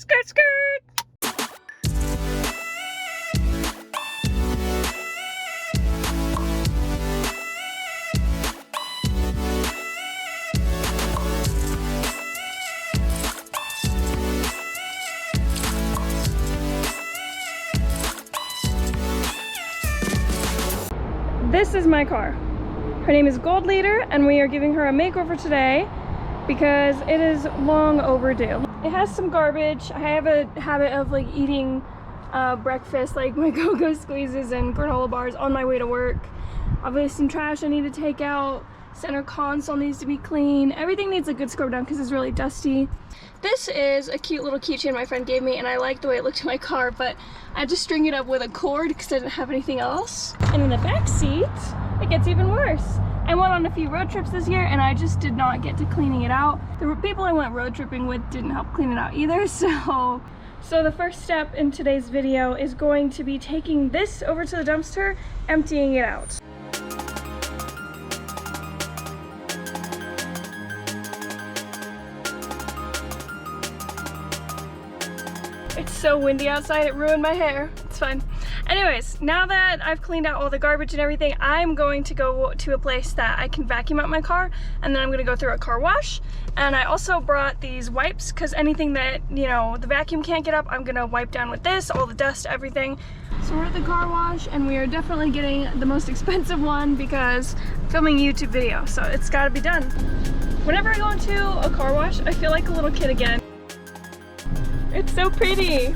Skirt, skirt! This is my car. Her name is Gold Leader, and we are giving her a makeover today because it is long overdue. It has some garbage. I have a habit of like eating breakfast, like my go-go squeezes and granola bars on my way to work. Obviously some trash I need to take out. Center console needs to be clean. Everything needs a good scrub down because it's really dusty. This is a cute little keychain my friend gave me, and I liked the way it looked in my car, but I had to string it up with a cord because I didn't have anything else. And in the back seat, it gets even worse. I went on a few road trips this year and I just did not get to cleaning it out. The people I went road tripping with didn't help clean it out either, so the first step in today's video is going to be taking this over to the dumpster, emptying it out. It's so windy outside, it ruined my hair. It's fine. Anyways, now that I've cleaned out all the garbage and everything, I'm going to go to a place that I can vacuum out my car, and then I'm gonna go through a car wash. And I also brought these wipes, because anything that, you know, the vacuum can't get up, I'm gonna wipe down with this, all the dust, everything. So we're at the car wash, and we are definitely getting the most expensive one because I'm filming a YouTube video, so it's gotta be done. Whenever I go into a car wash, I feel like a little kid again. It's so pretty.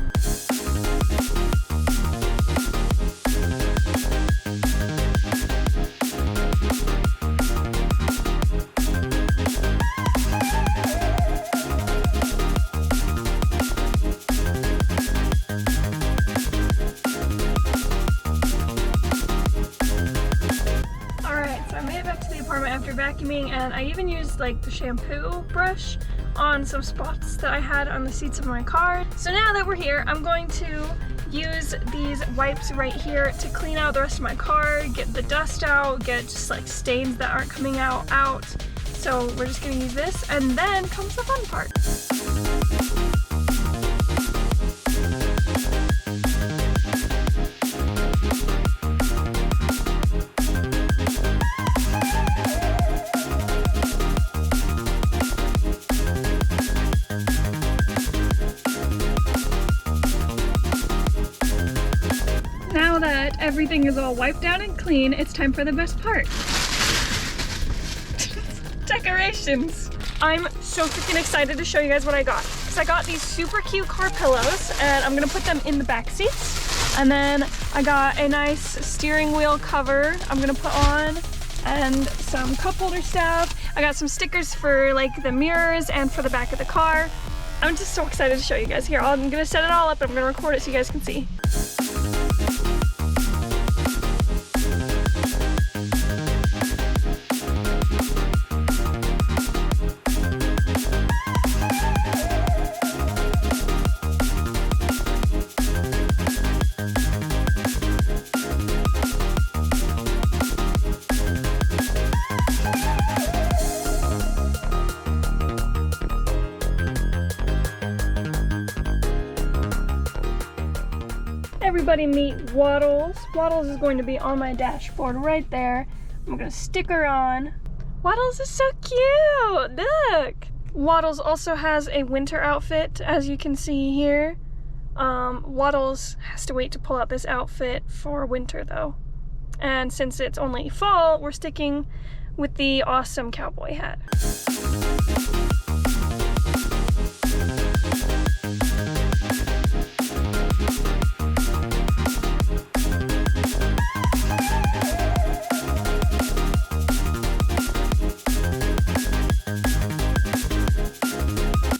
Alright, so I made it back to the apartment after vacuuming, and I even used like the shampoo brush on some spots that I had on the seats of my car. So now that we're here, I'm going to use these wipes right here to clean out the rest of my car, get the dust out, get just like stains that aren't coming out. So we're just gonna use this, and then comes the fun part. Now that everything is all wiped down and clean, it's time for the best part. Decorations. I'm so freaking excited to show you guys what I got. So I got these super cute car pillows, and I'm gonna put them in the back seats. And then I got a nice steering wheel cover I'm gonna put on, and some cup holder stuff. I got some stickers for like the mirrors and for the back of the car. I'm just so excited to show you guys. Here, I'm gonna set it all up and I'm gonna record it so you guys can see. Everybody meet Waddles. Waddles is going to be on my dashboard right there. I'm gonna stick her on. Waddles is so cute, look! Waddles also has a winter outfit, as you can see here. Waddles has to wait to pull out this outfit for winter though. And since it's only fall, we're sticking with the awesome cowboy hat.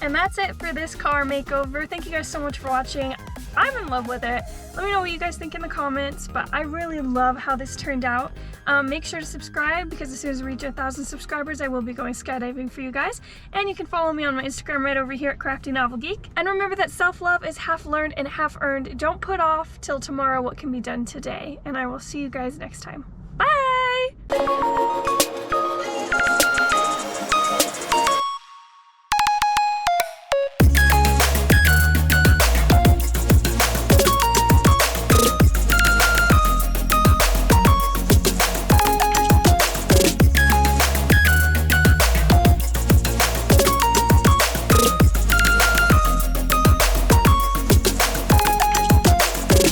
And that's it for this car makeover. Thank you guys so much for watching. I'm in love with it. Let me know what you guys think in the comments, but I really love how this turned out. Make sure to subscribe, because as soon as we reach 1,000 subscribers, I will be going skydiving for you guys. And you can follow me on my Instagram right over here at Crafty Novel Geek. And remember that self-love is half learned and half earned. Don't put off till tomorrow what can be done today. And I will see you guys next time. Bye!